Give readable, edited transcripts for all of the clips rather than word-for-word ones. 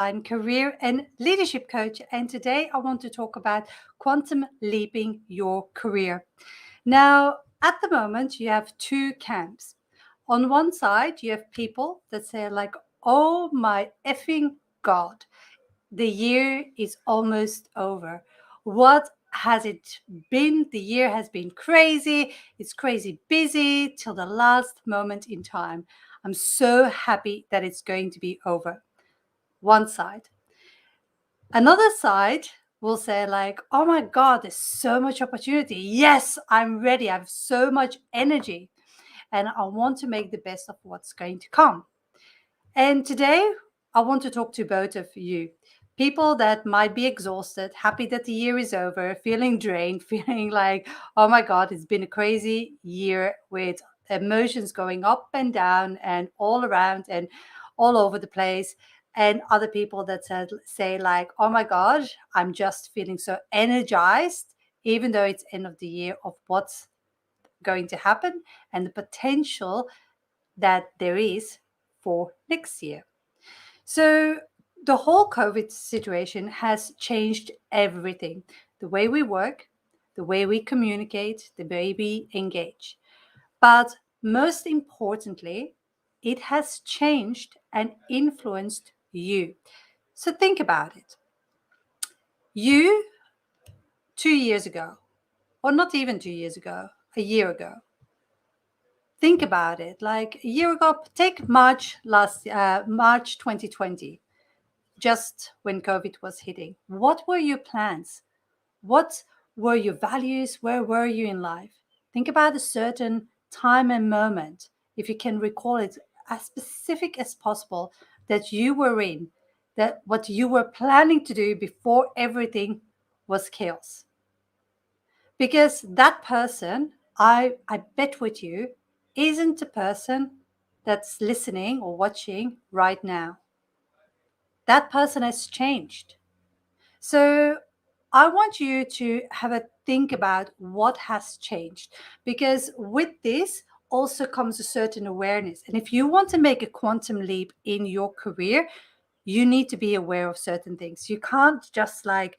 I'm career and leadership coach, and today I want to talk about quantum leaping your career. Now, at the moment, you have two camps. On one side, you have people that say, like, oh my effing God, the year is almost over. What has it been? The year has been crazy. It's crazy busy till the last moment in time. I'm so happy that it's going to be over. One side. Another side will say, like, oh my God, there's so much opportunity. Yes, I'm ready. I have so much energy and I want to make the best of what's going to come. And today I want to talk to both of you. People that might be exhausted, happy that the year is over, feeling drained, feeling like, oh my God, it's been a crazy year with emotions going up and down and all around and all over the place. And other people that say, like, oh my God, I'm just feeling so energized, even though it's end of the year, of what's going to happen and the potential that there is for next year. So the whole COVID situation has changed everything: the way we work, the way we communicate, the way we engage. But most importantly, it has changed and influenced you. So think about it. You, 2 years ago, or not even 2 years ago, a year ago, think about it. Like a year ago, take March 2020, just when COVID was hitting. What were your plans? What were your values? Where were you in life? Think about a certain time and moment, if you can recall it, as specific as possible, that you were in, that what you were planning to do before everything was chaos. Because that person, I bet with you, isn't the person that's listening or watching right now. That person has changed. So I want you to have a think about what has changed, because with this also comes a certain awareness. And if you want to make a quantum leap in your career, you need to be aware of certain things. You can't just like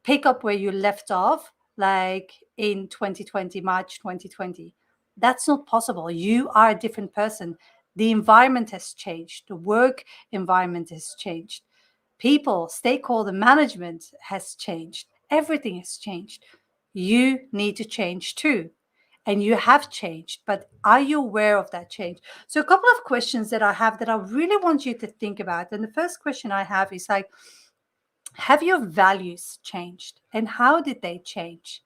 pick up where you left off, like in 2020, March 2020. That's not possible. You are a different person. The environment has changed. The work environment has changed. People, stakeholder management has changed. Everything has changed. You need to change too. And you have changed, but are you aware of that change? So, a couple of questions that I have that I really want you to think about. And the first question I have is like, have your values changed? And how did they change?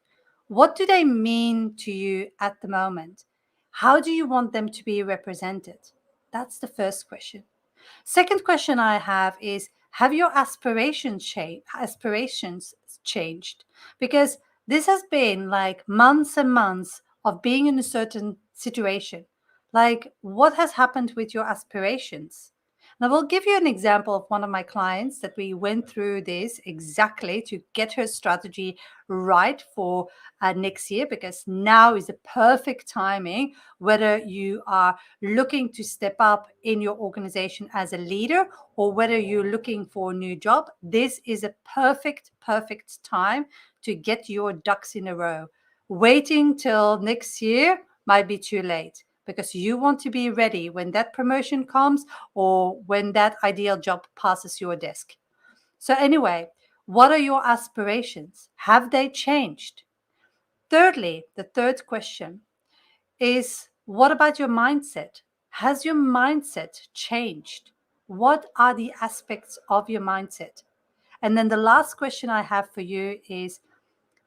What do they mean to you at the moment? How do you want them to be represented? That's the first question. Second question I have is, have your aspirations changed? Because this has been like months and months of being in a certain situation. Like, what has happened with your aspirations? And I will give you an example of one of my clients that we went through this exactly to get her strategy right for next year, because now is the perfect timing, whether you are looking to step up in your organization as a leader or whether you're looking for a new job. This is a perfect time to get your ducks in a row. Waiting till next year might be too late, because you want to be ready when that promotion comes or when that ideal job passes your desk. So anyway, what are your aspirations? Have they changed? Thirdly, the third question is, what about your mindset? Has your mindset changed? What are the aspects of your mindset? And then the last question I have for you is,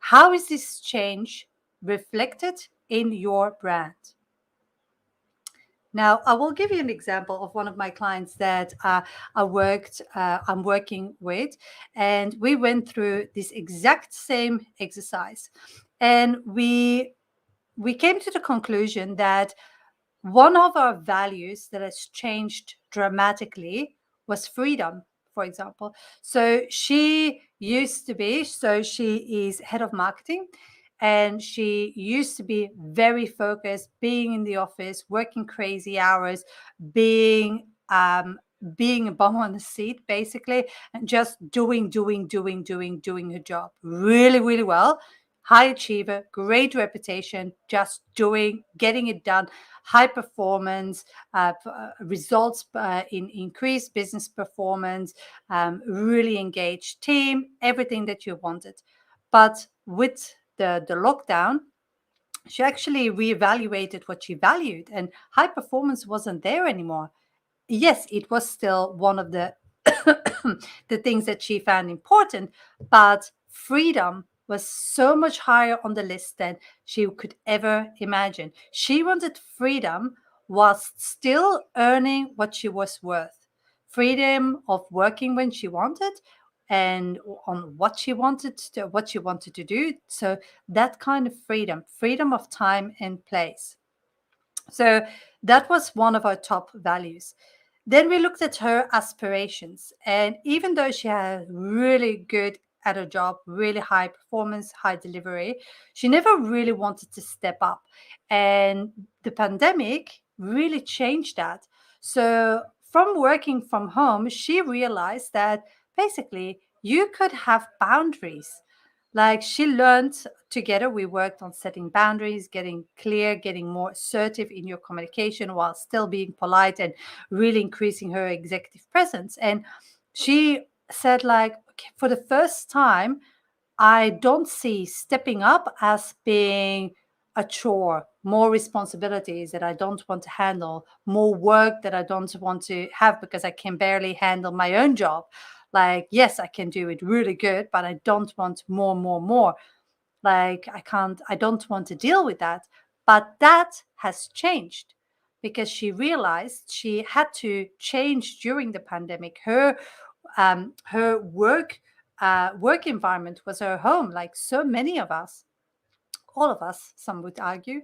how is this change reflected in your brand? Now, I will give you an example of one of my clients that I'm working with, and we went through this exact same exercise, and we came to the conclusion that one of our values that has changed dramatically was freedom, for example. So she is head of marketing, and she used to be very focused, being in the office, working crazy hours, being being a bum on the seat, basically, and just doing her job really, really well. High achiever, great reputation, just doing, getting it done, high performance, results in increased business performance, really engaged team, everything that you wanted. But with the lockdown, she actually reevaluated what she valued, and high performance wasn't there anymore. Yes, it was still one of the the things that she found important, but freedom was so much higher on the list than she could ever imagine. She wanted freedom whilst still earning what she was worth. Freedom of working when she wanted and on what she wanted to do. So that kind of freedom, freedom of time and place. So that was one of our top values. Then we looked at her aspirations. And even though she had really good at her job, really high performance, high delivery, she never really wanted to step up. And the pandemic really changed that. So from working from home, she realized that basically you could have boundaries. Like she learned together, we worked on setting boundaries, getting clear, getting more assertive in your communication while still being polite and really increasing her executive presence. And she said, like, okay, for the first time, I don't see stepping up as being a chore, more responsibilities that I don't want to handle, more work that I don't want to have because I can barely handle my own job. Like, yes, I can do it really good, but I don't want more. Like, I don't want to deal with that. But that has changed because she realized she had to change during the pandemic. Her work environment was her home, like so many of us, all of us, some would argue,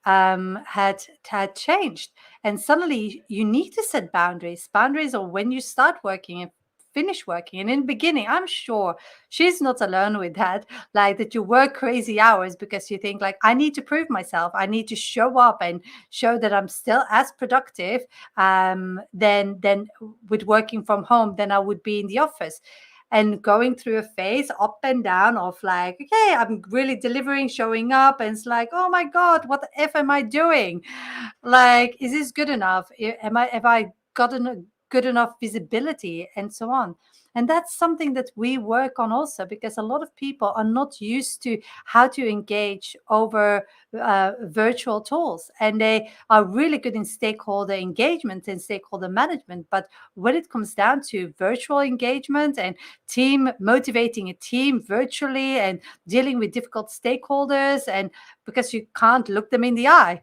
had changed. And suddenly you need to set boundaries. Boundaries are when you start working and finish working. And in the beginning, I'm sure she's not alone with that, like that you work crazy hours because you think like, I need to prove myself. I need to show up and show that I'm still as productive than with working from home than I would be in the office, and going through a phase up and down of like, okay, I'm really delivering, showing up, and it's like, oh my god, what the f am I doing? Like, is this good enough? Have I gotten a good enough visibility, and so on? And that's something that we work on also, because a lot of people are not used to how to engage over virtual tools, and they are really good in stakeholder engagement and stakeholder management, but when it comes down to virtual engagement and team motivating a team virtually and dealing with difficult stakeholders, and because you can't look them in the eye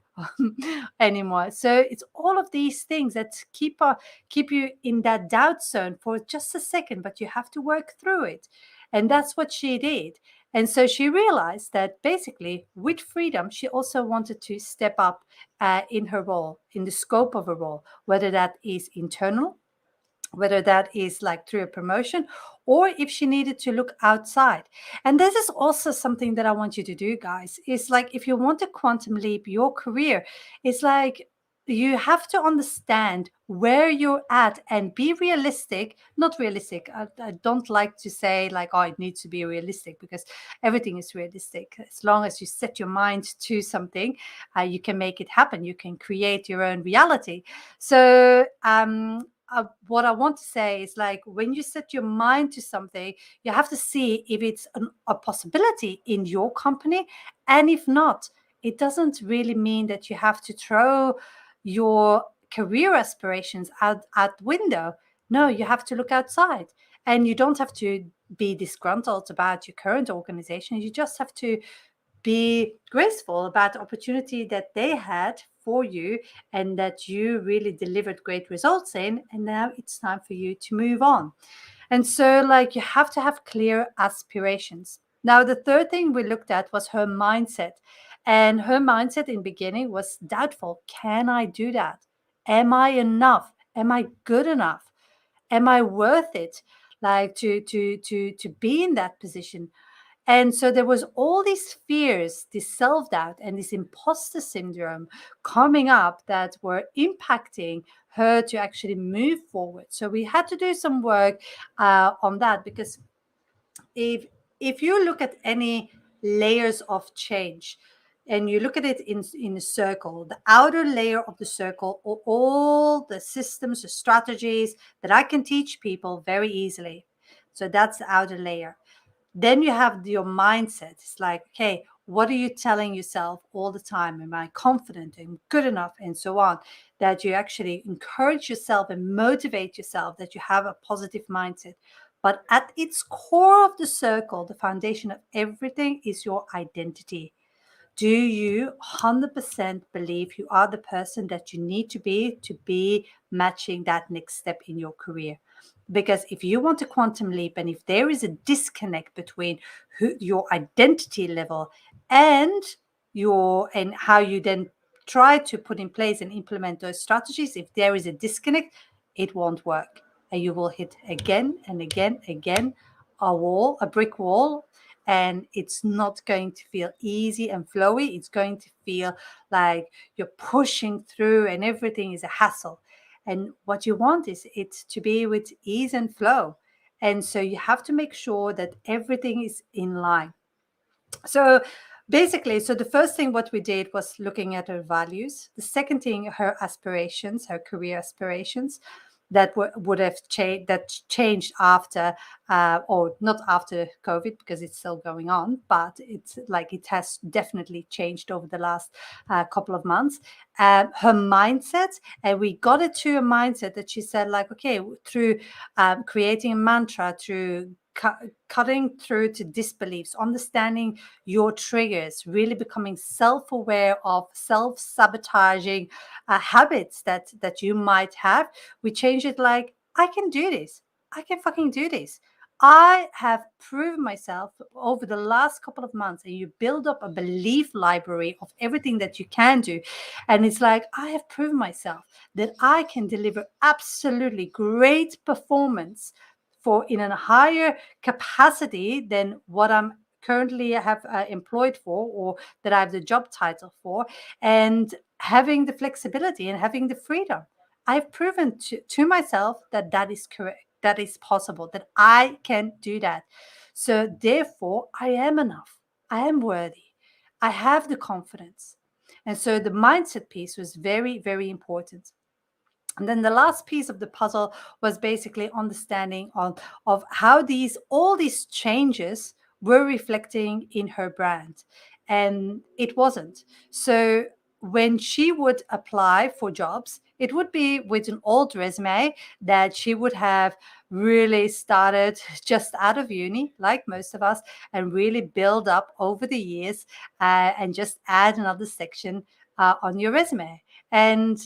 anymore. So it's all of these things that keep you in that doubt zone for just a second, but you have to work through it. And that's what she did. And so she realized that basically with freedom, she also wanted to step up in her role, in the scope of a role, whether that is internal, whether that is like through a promotion, or if she needed to look outside. And this is also something that I want you to do, guys. Is like, if you want to quantum leap your career, it's like you have to understand where you're at and be realistic. Not realistic, I don't like to say like, oh, it needs to be realistic, because everything is realistic as long as you set your mind to something. You can make it happen, you can create your own reality. So what I want to say is, like, when you set your mind to something, you have to see if it's a possibility in your company. And if not, it doesn't really mean that you have to throw your career aspirations out window. No, you have to look outside, and you don't have to be disgruntled about your current organization. You just have to be graceful about the opportunity that they had for you and that you really delivered great results in. And now it's time for you to move on. And so, like, you have to have clear aspirations. Now, the third thing we looked at was her mindset. And her mindset in beginning was doubtful. Can I do that? Am I enough? Am I good enough? Am I worth it? Like to be in that position? And so there was all these fears, this self-doubt and this imposter syndrome coming up that were impacting her to actually move forward. So we had to do some work on that, because if you look at any layers of change and you look at it in a circle, the outer layer of the circle are all the systems, the strategies that I can teach people very easily. So that's the outer layer. Then you have your mindset. It's like, okay, what are you telling yourself all the time? Am I confident and good enough and so on? That you actually encourage yourself and motivate yourself, that you have a positive mindset. But at its core of the circle, the foundation of everything is your identity. Do you 100% believe you are the person that you need to be matching that next step in your career? Because if you want a quantum leap, and if there is a disconnect between your identity level and how you then try to put in place and implement those strategies, if there is a disconnect, it won't work. And you will hit again and again a brick wall, and it's not going to feel easy and flowy. It's going to feel like you're pushing through and everything is a hassle. And what you want is it to be with ease and flow. And so you have to make sure that everything is in line. So basically, so the first thing what we did was looking at her values. The second thing, her aspirations, her career aspirations, that would have changed after, or not after COVID, because it's still going on, but it's like it has definitely changed over the last couple of months. Her mindset, and we got it to a mindset that she said, like, okay, through creating a mantra, through cutting through to disbeliefs, understanding your triggers, really becoming self-aware of self-sabotaging habits that you might have. We change it like, I can do this. I can fucking do this. I have proven myself over the last couple of months, and you build up a belief library of everything that you can do. And it's like, I have proven myself that I can deliver absolutely great performance for in a higher capacity than what I'm currently have employed for, or that I have the job title for, and having the flexibility and having the freedom. I've proven to myself that that is correct, that is possible, that I can do that. So therefore, I am enough. I am worthy. I have the confidence. And so the mindset piece was very, very important. And then the last piece of the puzzle was basically understanding of how all these changes were reflecting in her brand. And it wasn't. So when she would apply for jobs, it would be with an old resume that she would have really started just out of uni, like most of us, and really build up over the years, and just add another section on your resume. And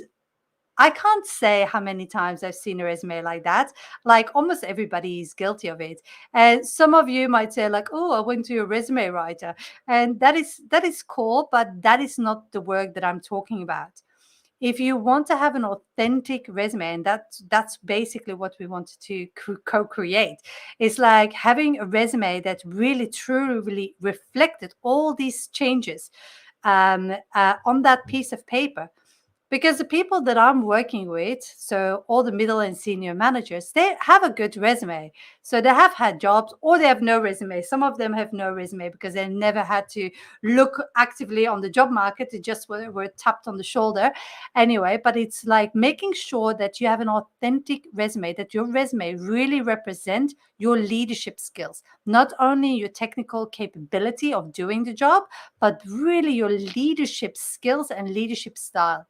I can't say how many times I've seen a resume like that. Like almost everybody is guilty of it. And some of you might say, like, "Oh, I went to a resume writer," and that is cool, but that is not the work that I'm talking about. If you want to have an authentic resume, and that's basically what we wanted to co-create, it's like having a resume that really truly reflected all these changes on that piece of paper. Because the people that I'm working with, so all the middle and senior managers, they have a good resume. So they have had jobs, or they have no resume. Some of them have no resume because they never had to look actively on the job market. They just were tapped on the shoulder. Anyway, but it's like making sure that you have an authentic resume, that your resume really represent your leadership skills, not only your technical capability of doing the job, but really your leadership skills and leadership style.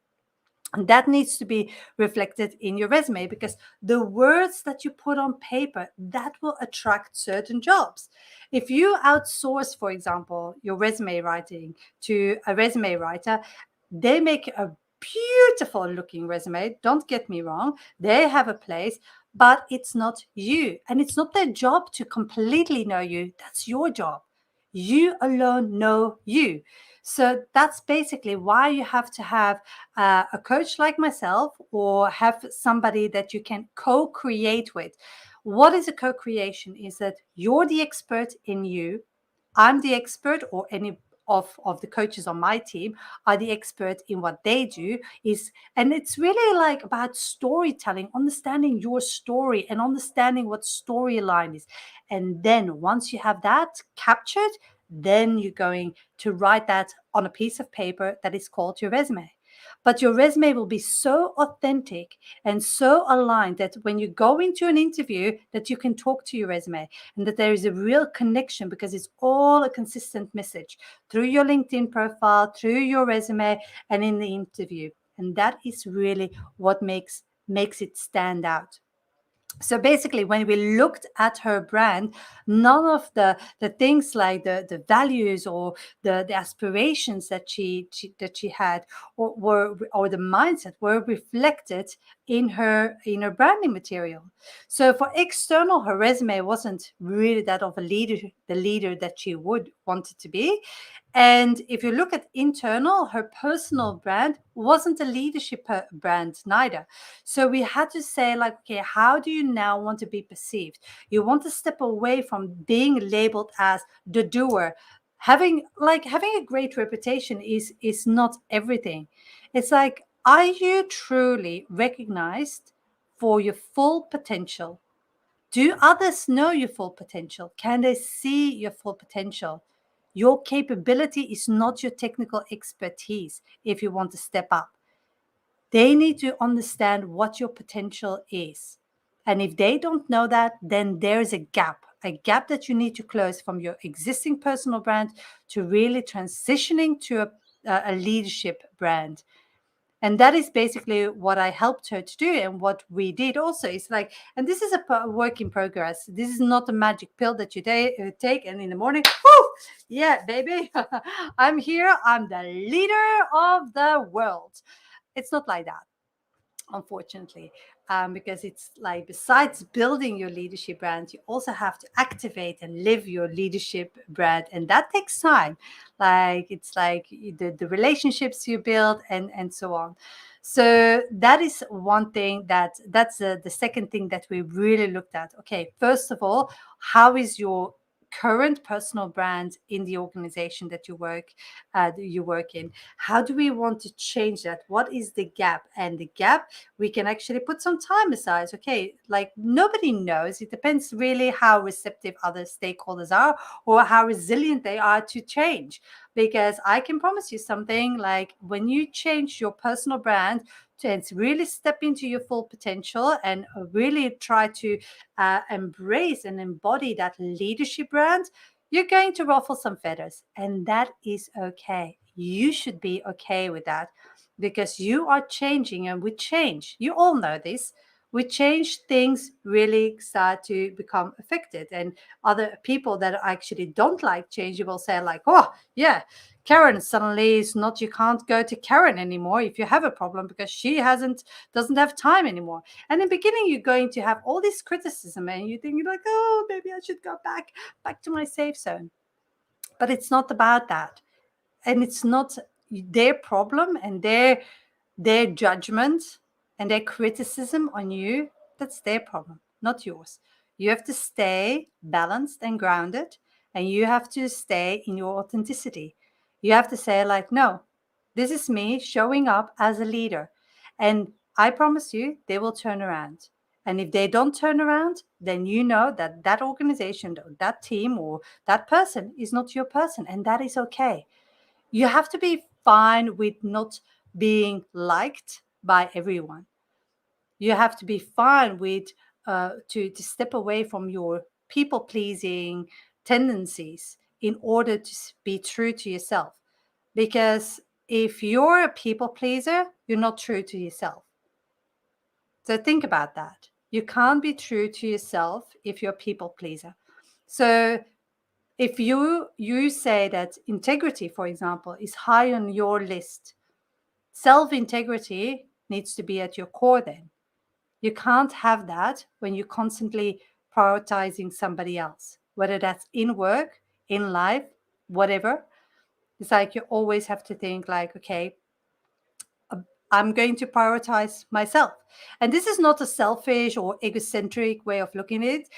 And that needs to be reflected in your resume, because the words that you put on paper, that will attract certain jobs. If you outsource, for example, your resume writing to a resume writer, they make a beautiful looking resume. Don't get me wrong. They have a place, but it's not you. And it's not their job to completely know you. That's your job. You alone know you. So that's basically why you have to have a coach like myself, or have somebody that you can co-create with. What is a co-creation? Is that you're the expert in you, I'm the expert, or any of the coaches on my team are the expert in what they do. And it's really like about storytelling, understanding your story and understanding what storyline is. And then once you have that captured, then you're going to write that on a piece of paper that is called your resume. But your resume will be so authentic and so aligned that when you go into an interview, that you can talk to your resume, and that there is a real connection, because it's all a consistent message through your LinkedIn profile, through your resume, and in the interview. And that is really what makes it stand out. So basically, when we looked at her brand, none of the things like the values or the aspirations that she had, or the mindset, were reflected in her branding material. So for external, her resume wasn't really that of a leader, the leader that she would want it to be. And if you look at internal, her personal brand wasn't a leadership brand neither. So we had to say, like, okay, how do you now want to be perceived? You want to step away from being labeled as the doer. Having a great reputation is not everything. It's like, are you truly recognized for your full potential? Do others know your full potential? Can they see your full potential? Your capability is not your technical expertise if you want to step up. They need to understand what your potential is. And if they don't know that, then there's a gap that you need to close from your existing personal brand to really transitioning to a leadership brand. And that is basically what I helped her to do, and what we did also. Is like, and this is a work in progress. This is not a magic pill that you take and in the morning, whoo, yeah, baby, I'm here, I'm the leader of the world. It's not like that, unfortunately, because it's like, besides building your leadership brand, you also have to activate and live your leadership brand, and that takes time. Like, it's like the relationships you build, and so on. So that is one thing, that's the second thing that we really looked at. Okay, first of all, how is your current personal brand in the organization that you work in? How do we want to change that? What is the gap? And the gap, we can actually put some time aside. Okay, like, nobody knows. It depends really how receptive other stakeholders are, or how resilient they are to change. Because I can promise you something, like, when you change your personal brand to really step into your full potential, and really try to embrace and embody that leadership brand, you're going to ruffle some feathers, and that is okay. You should be okay with that, because you are changing, and with change, you all know this, with change, things really start to become affected. And other people that actually don't like change, you will say, like, oh yeah, Karen suddenly is not, you can't go to Karen anymore if you have a problem, because she doesn't have time anymore. And in the beginning, you're going to have all this criticism, and you think, like, oh, maybe I should go back to my safe zone. But it's not about that. And it's not their problem, and their judgment and their criticism on you. That's their problem, not yours. You have to stay balanced and grounded, and you have to stay in your authenticity. You have to say, like, no, this is me showing up as a leader, and I promise you, they will turn around. And if they don't turn around, then you know that that organization, or that team, or that person is not your person, and that is okay. You have to be fine with not being liked by everyone. You have to be fine with to step away from your people pleasing tendencies in order to be true to yourself. Because if you're a people pleaser, you're not true to yourself. So think about that. You can't be true to yourself if you're a people pleaser. So if you say that integrity, for example, is high on your list, self-integrity needs to be at your core. Then you can't have that when you're constantly prioritizing somebody else, whether that's in work, in life, whatever. It's like, you always have to think, like, okay, I'm going to prioritize myself. And this is not a selfish or egocentric way of looking at it.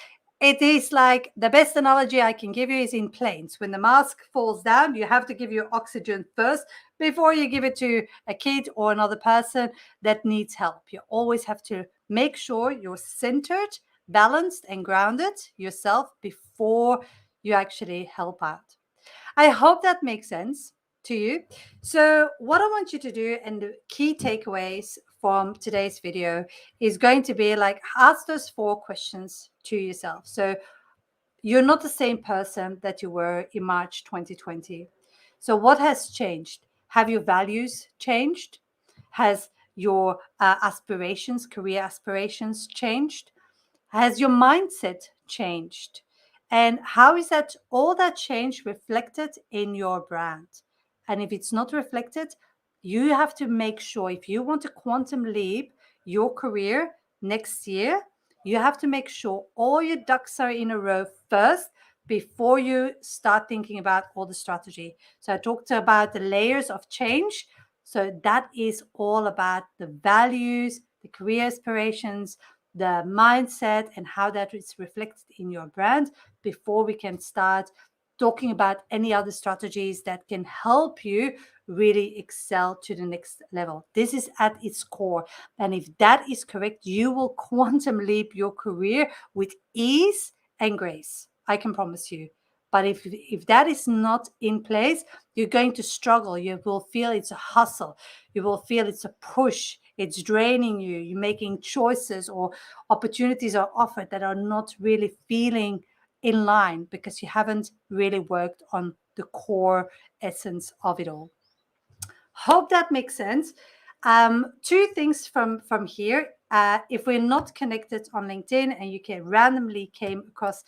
it is like the best analogy I can give you is in planes. When the mask falls down, you have to give your oxygen first before you give it to a kid or another person that needs help. You always have to make sure you're centered, balanced, and grounded yourself before you actually help out. I hope that makes sense to you. So, what I want you to do, and the key takeaways from today's video, is going to be like ask those 4 questions to yourself. So, you're not the same person that you were in March 2020. So, what has changed? Have your values changed? Has your aspirations, career aspirations changed? Has your mindset changed? And how is that all that change reflected in your brand? And if it's not reflected, you have to make sure if you want to quantum leap your career next year, you have to make sure all your ducks are in a row first before you start thinking about all the strategy. So I talked about the layers of change. So that is all about the values, the career aspirations, the mindset, and how that is reflected in your brand before we can start talking about any other strategies that can help you really excel to the next level. This is at its core. And if that is correct, you will quantum leap your career with ease and grace. I can promise you. But if that is not in place, you're going to struggle. You will feel it's a hustle. You will feel it's a push. It's draining you. You're making choices or opportunities are offered that are not really feeling in line because you haven't really worked on the core essence of it all. Hope that makes sense. 2 things from here. If we're not connected on LinkedIn and you can randomly came across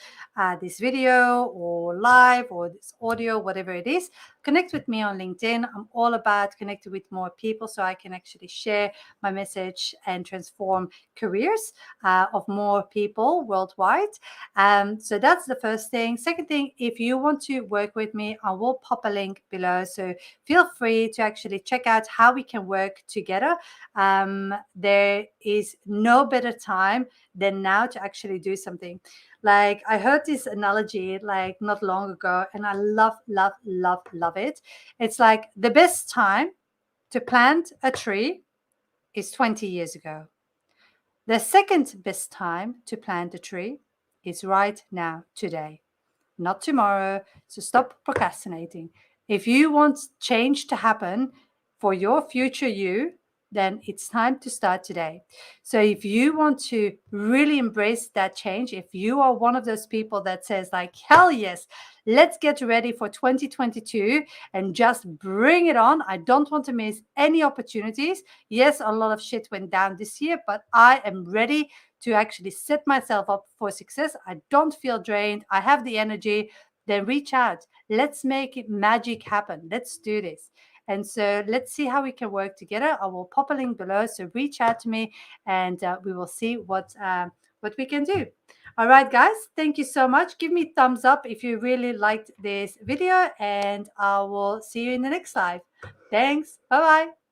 this video or live or this audio, whatever it is, connect with me on LinkedIn. I'm all about connecting with more people so I can actually share my message and transform careers of more people worldwide. So that's the first thing. Second thing, if you want to work with me, I will pop a link below. So feel free to actually check out how we can work together. There is no better time than now to actually do something. Like I heard this analogy like not long ago, and I love it. It's like the best time to plant a tree is 20 years ago. The second best time to plant a tree is right now, today, not tomorrow. So stop procrastinating. If you want change to happen for your future you, then it's time to start today. So if you want to really embrace that change, if you are one of those people that says like, hell yes, let's get ready for 2022 and just bring it on. I don't want to miss any opportunities. Yes, a lot of shit went down this year, but I am ready to actually set myself up for success. I don't feel drained. I have the energy. Then reach out. Let's make it magic happen. Let's do this. And so let's see how we can work together. I will pop a link below. So reach out to me and we will see what we can do. All right, guys, thank you so much. Give me a thumbs up if you really liked this video and I will see you in the next live. Thanks. Bye-bye.